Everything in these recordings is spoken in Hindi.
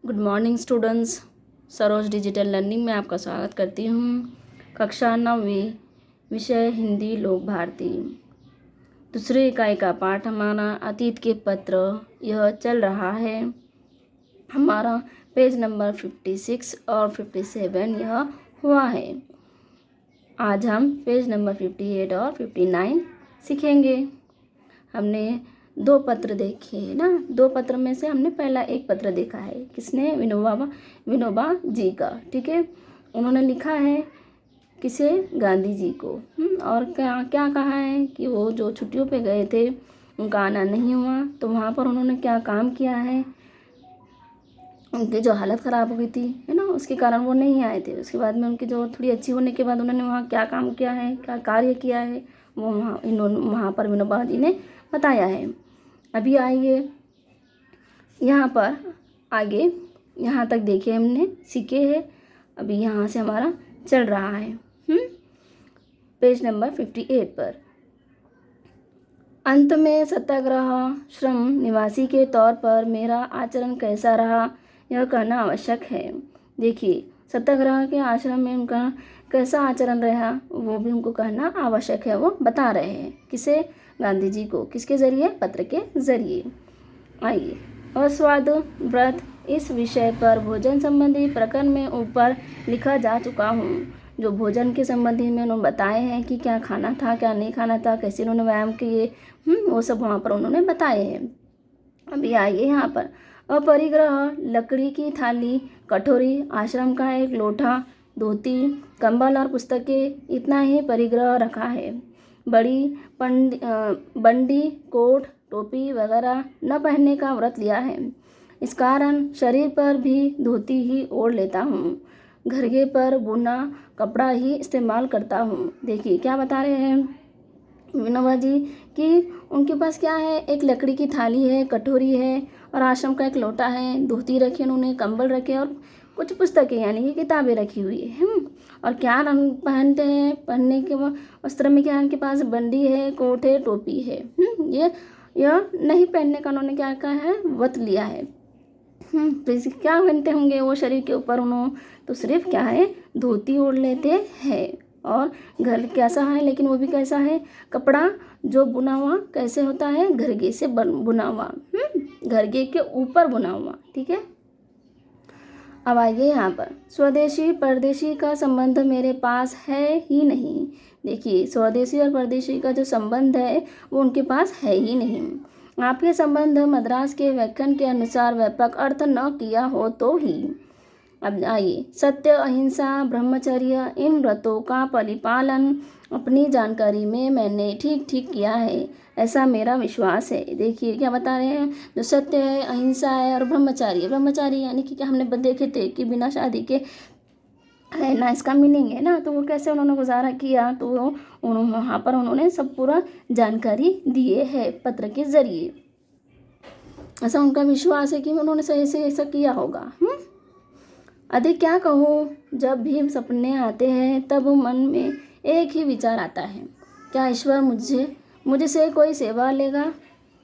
Good morning students. Saroj digital learning में आपका स्वागत करती हूँ। कक्षा 9वीं, विषय हिंदी लोक भारती। दूसरे इकाई का पाठ हमारा अतीत के पत्र यह चल रहा है। हमारा पेज नंबर 56 और 57 यह हुआ है। आज हम पेज नंबर 58 और 59 सीखेंगे। हमने 2 पत्र देखे है ना। 2 पत्र में से हमने पहला एक पत्र देखा है। किसने? विनोबा जी का। ठीक है, उन्होंने लिखा है किसे? गांधी जी को। और क्या क्या कहा है कि वो जो छुट्टियों पे गए थे उनका आना नहीं हुआ, तो वहाँ पर उन्होंने क्या काम किया है। उनकी जो हालत ख़राब हो गई थी है ना, उसके कारण वो नहीं आए थे। उसके बाद में उनकी जो थोड़ी अच्छी होने के बाद उन्होंने वहाँ क्या काम किया है, क्या कार्य किया है, वो वहाँ पर विनोबा जी ने बताया है। अभी आइए यहाँ पर आगे, यहाँ तक देखिए हमने सीखे हैं। अभी यहाँ से हमारा चल रहा है पेज नंबर 58 पर। अंत में सत्याग्रह श्रम निवासी के तौर पर मेरा आचरण कैसा रहा यह कहना आवश्यक है। देखिए, सत्याग्रह के आश्रम में उनका कैसा आचरण रहा वो भी उनको कहना आवश्यक है। वो बता रहे हैं किसे? गांधी जी को। किसके ज़रिए? पत्र के ज़रिए। आइए, अस्वाद व्रत इस विषय पर भोजन संबंधी प्रकरण में ऊपर लिखा जा चुका हूँ। जो भोजन के संबंधी में उन्होंने बताए हैं कि क्या खाना था, क्या नहीं खाना था, कैसे उन्होंने व्यायाम किए, वो सब वहाँ पर उन्होंने बताए हैं। अभी आइए यहाँ पर अपरिग्रह लकड़ी की थाली, कटोरी, आश्रम का एक लोटा, धोती, कंबल और पुस्तकें, इतना ही परिग्रह रखा है। बड़ी बंडी, कोट, टोपी वगैरह न पहनने का व्रत लिया है। इस कारण शरीर पर भी धोती ही ओढ़ लेता हूँ। घरगे पर बुना कपड़ा ही इस्तेमाल करता हूँ। देखिए क्या बता रहे हैं विनोबा जी कि उनके पास क्या है? एक लकड़ी की थाली है, कटोरी है और आश्रम का एक लोटा है, धोती रखी उन्होंने, कंबल रखे और कुछ पुस्तकें यानी कि किताबें रखी हुई है। और क्या रंग पहनते हैं? पहनने के वस्त्र में क्या उनके पास? बंडी है, कोट है, टोपी है। यह नहीं पहनने का उन्होंने क्या कहा है? व्रत लिया है। तो क्या पहनते होंगे वो शरीर के ऊपर? उन्होंने तो सिर्फ क्या है? धोती ओढ़ लेते हैं। और घर कैसा है? लेकिन वो भी कैसा है? कपड़ा जो बुना हुआ कैसे होता है? घरगे से बुना हुआ, घरगे के ऊपर बुना हुआ। ठीक है, अब आइए यहाँ पर स्वदेशी परदेशी का संबंध मेरे पास है ही नहीं। देखिए, स्वदेशी और परदेशी का जो संबंध है वो उनके पास है ही नहीं। आपके संबंध मद्रास के व्याख्यान के अनुसार व्यापक अर्थ न किया हो तो ही। अब आइए, सत्य, अहिंसा, ब्रह्मचर्य इन व्रतों का परिपालन अपनी जानकारी में मैंने ठीक ठीक किया है, ऐसा मेरा विश्वास है। देखिए क्या बता रहे हैं? जो सत्य है, अहिंसा है और ब्रह्मचारी। ब्रह्मचारी यानी कि क्या हमने देखे थे कि बिना शादी के रहना, इसका मीनिंग है ना। तो वो कैसे उन्होंने गुजारा किया, तो वहाँ पर उन्होंने सब पूरा जानकारी दिए है पत्र के ज़रिए। ऐसा उनका विश्वास है कि उन्होंने सही से ऐसा किया होगा। अधिक क्या कहूँ, जब भी सपने आते हैं तब मन में एक ही विचार आता है, क्या ईश्वर मुझसे कोई सेवा लेगा?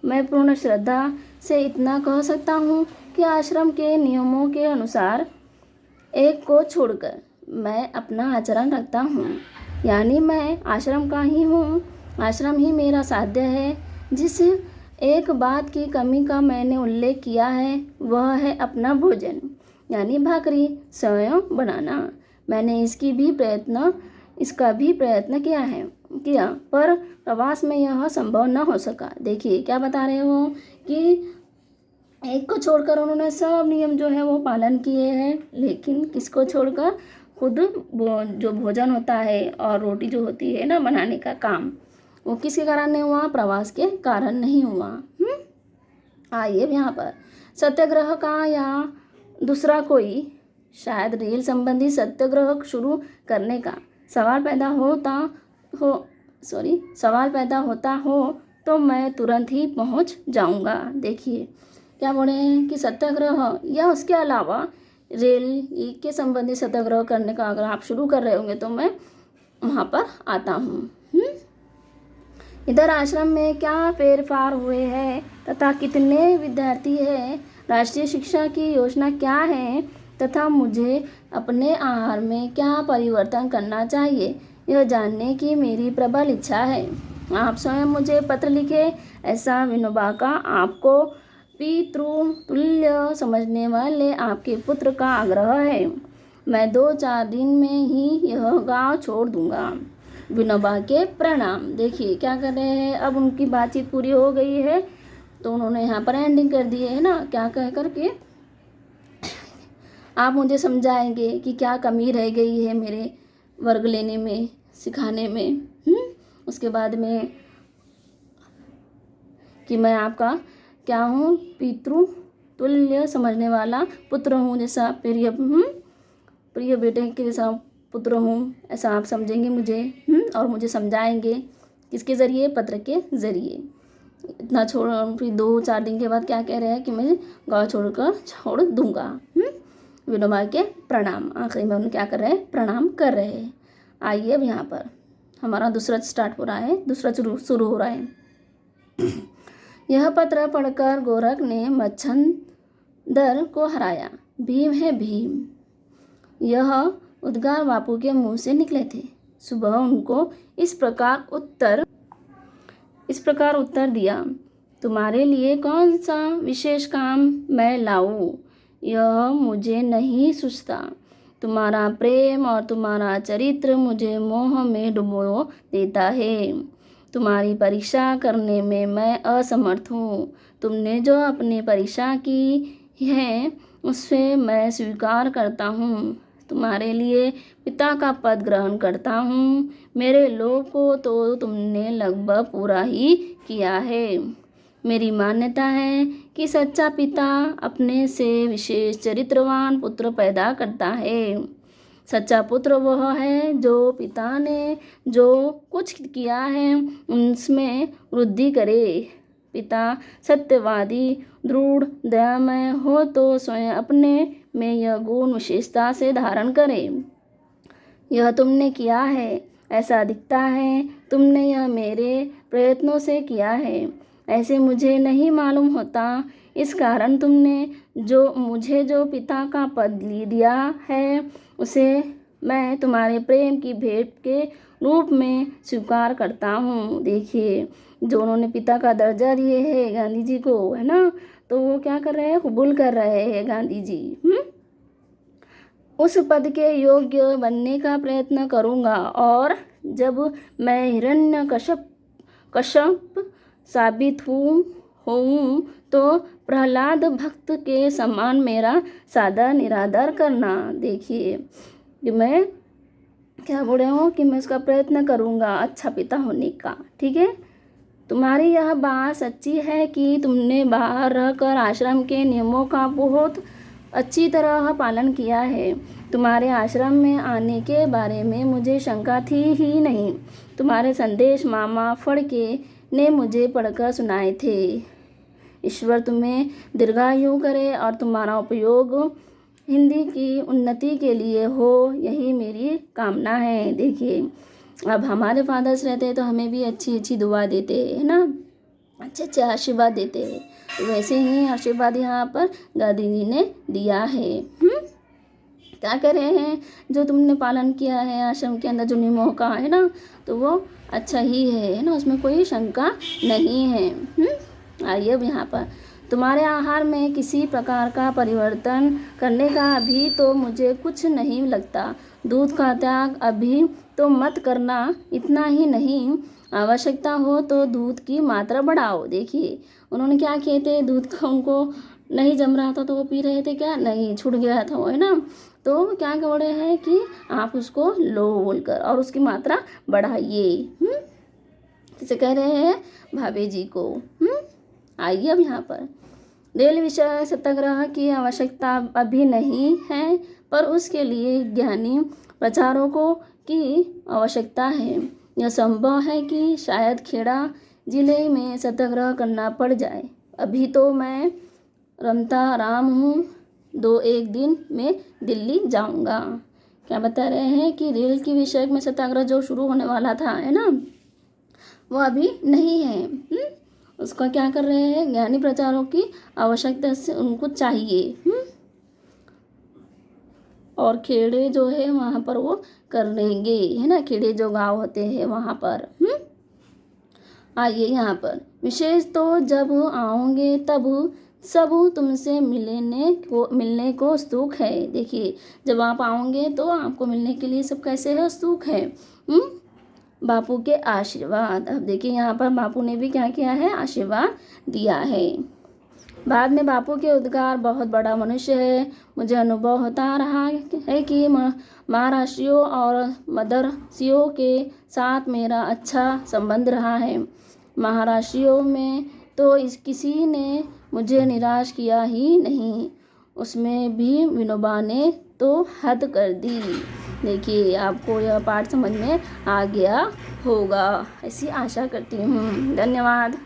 मैं पूर्ण श्रद्धा से इतना कह सकता हूँ कि आश्रम के नियमों के अनुसार एक को छोड़कर मैं अपना आचरण रखता हूँ। यानी मैं आश्रम का ही हूँ, आश्रम ही मेरा साध्य है। जिस एक बात की कमी का मैंने उल्लेख किया है वह है अपना भोजन, यानी भाकरी स्वयं बनाना। मैंने इसका भी प्रयत्न किया पर प्रवास में यह संभव न हो सका। देखिए क्या बता रहे हो कि एक को छोड़कर उन्होंने सब नियम जो है वो पालन किए हैं, लेकिन किसको छोड़कर? खुद जो भोजन होता है और रोटी जो होती है ना बनाने का काम, वो किसके कारण नहीं हुआ? प्रवास के कारण नहीं हुआ। आइए यहाँ पर सत्याग्रह का या दूसरा कोई शायद रेल संबंधी सत्याग्रह शुरू करने का सवाल पैदा होता हो तो मैं तुरंत ही पहुंच जाऊंगा। देखिए क्या बोले हैं कि सत्याग्रह या उसके अलावा रेल के संबंधी सत्याग्रह करने का अगर आप शुरू कर रहे होंगे तो मैं वहाँ पर आता हूँ। इधर आश्रम में क्या फेरफार हुए हैं तथा कितने विद्यार्थी हैं राष्ट्रीय शिक्षा की योजना क्या है तथा मुझे अपने आहार में क्या परिवर्तन करना चाहिए, यह जानने की मेरी प्रबल इच्छा है। आप स्वयं मुझे पत्र लिखे, ऐसा विनोबा का आपको पितृतुल्य समझने वाले आपके पुत्र का आग्रह है। मैं 2-4 दिन में ही यह गांव छोड़ दूंगा। विनोबा के प्रणाम। देखिए क्या कर रहे हैं, अब उनकी बातचीत पूरी हो गई है तो उन्होंने यहाँ पर एंडिंग कर दी है ना, क्या कह कर के आप मुझे समझाएंगे कि क्या कमी रह गई है मेरे वर्ग लेने में, सिखाने में। उसके बाद में कि मैं आपका क्या हूँ, पितृ तुल्य समझने वाला पुत्र हूँ, जैसा प्रिय बेटे के जैसा पुत्र हूँ, ऐसा आप समझेंगे मुझे। और मुझे समझाएंगे किसके ज़रिए, पत्र के ज़रिए। इतना फिर 2-4 दिन के बाद क्या कह रहे हैं कि मैं गाँव छोड़ दूंगा। विनोबा के प्रणाम। आखिरी में उन्हें क्या कर रहे हैं, प्रणाम कर रहे हैं। आइए अब यहाँ पर हमारा दूसरा स्टार्ट हो रहा है, दूसरा शुरू हो रहा है। यह पत्र पढ़कर गोरख ने मच्छंदर को हराया। भीम है भीम, यह उद्गार बापू के मुंह से निकले थे। सुबह उनको इस प्रकार उत्तर दिया, तुम्हारे लिए कौन सा विशेष काम मैं लाऊं, यह मुझे नहीं सूझता। तुम्हारा प्रेम और तुम्हारा चरित्र मुझे मोह में डुबो देता है। तुम्हारी परीक्षा करने में मैं असमर्थ हूँ। तुमने जो अपनी परीक्षा की है उससे मैं स्वीकार करता हूँ। तुम्हारे लिए पिता का पद ग्रहण करता हूँ। मेरे लोभ को तो तुमने लगभग पूरा ही किया है। मेरी मान्यता है कि सच्चा पिता अपने से विशेष चरित्रवान पुत्र पैदा करता है। सच्चा पुत्र वह है जो पिता ने जो कुछ किया है उसमें वृद्धि करे। पिता सत्यवादी, दृढ़, दयामय हो तो स्वयं अपने में यह गुण विशेषता से धारण करे। यह तुमने किया है, ऐसा दिखता है। तुमने यह मेरे प्रयत्नों से किया है, ऐसे मुझे नहीं मालूम होता। इस कारण तुमने मुझे जो पिता का पद दिया है उसे मैं तुम्हारे प्रेम की भेंट के रूप में स्वीकार करता हूँ। देखिए जो उन्होंने पिता का दर्जा दिए है गांधी जी को, है ना, तो वो क्या कर रहे हैं, कबूल कर रहे हैं गांधी जी। उस पद के योग्य बनने का प्रयत्न करूँगा और जब मैं हिरण्यकश्यप साबित हूँ तो प्रहलाद भक्त के समान मेरा सादा निरादर करना। देखिए कि मैं क्या बोल रहे हूँ कि मैं उसका प्रयत्न करूँगा अच्छा पिता होने का। ठीक है, तुम्हारी यह बात सच्ची है कि तुमने बाहर रहकर आश्रम के नियमों का बहुत अच्छी तरह पालन किया है। तुम्हारे आश्रम में आने के बारे में मुझे शंका थी ही नहीं। तुम्हारे संदेश मामा फड़के ने मुझे पढ़कर सुनाए थे। ईश्वर तुम्हें दीर्घायु करे और तुम्हारा उपयोग हिंदी की उन्नति के लिए हो, यही मेरी कामना है। देखिए अब हमारे फादर्स रहते हैं तो हमें भी अच्छी अच्छी दुआ देते हैं ना, अच्छे अच्छे आशीर्वाद देते हैं, तो वैसे ही आशीर्वाद यहाँ पर गांधी जी ने दिया है। क्या कह रहे हैं, जो तुमने पालन किया है आश्रम के अंदर जो नियमों का, है ना, तो वो अच्छा ही है ना, उसमें कोई शंका नहीं है। आइए अब यहाँ पर तुम्हारे आहार में किसी प्रकार का परिवर्तन करने का अभी तो मुझे कुछ नहीं लगता। दूध का त्याग अभी तो मत करना, इतना ही नहीं, आवश्यकता हो तो दूध की मात्रा बढ़ाओ। देखिए उन्होंने क्या किए थे, दूध का उनको नहीं जम रहा था तो वो पी रहे थे, क्या नहीं, छूट गया था वो, है ना, तो क्या बोल रहे हैं कि आप उसको लो बोलकर और उसकी मात्रा बढ़ाइए। किसे कह रहे हैं, भाभी जी को। आइए अब यहाँ पर रेल विषय सत्याग्रह की आवश्यकता अभी नहीं है, पर उसके लिए ज्ञानी प्रचारकों की आवश्यकता है। यह संभव है कि शायद खेड़ा जिले में सत्याग्रह करना पड़ जाए। अभी तो मैं रमता राम हूँ, 2-1 दिन में दिल्ली जाऊँगा। क्या बता रहे हैं कि रेल की विषय में सत्याग्रह जो शुरू होने वाला था, है ना, वो अभी नहीं है। उसका क्या कर रहे हैं, ज्ञानी प्रचारकों की आवश्यकता से उनको चाहिए। और खेड़े जो है वहाँ पर वो कर लेंगे, है ना, खेड़े जो गांव होते हैं वहाँ पर। आइए यहाँ पर, विशेष तो जब आओगे तब सब तुमसे मिलने को उत्सुक है। देखिए, जब आप आओगे तो आपको मिलने के लिए सब कैसे है, उत्सुक है। बापू के आशीर्वाद। अब देखिए यहाँ पर बापू ने भी क्या किया है, आशीर्वाद दिया है। बाद में बापू के उद्गार, बहुत बड़ा मनुष्य है। मुझे अनुभव होता रहा है कि महाराष्ट्रियों और मदरसियों के साथ मेरा अच्छा संबंध रहा है। महाराष्ट्रियों में तो किसी ने मुझे निराश किया ही नहीं, उसमें भी विनोबा ने तो हद कर दी। देखिए, आपको यह पाठ समझ में आ गया होगा, ऐसी आशा करती हूँ। धन्यवाद।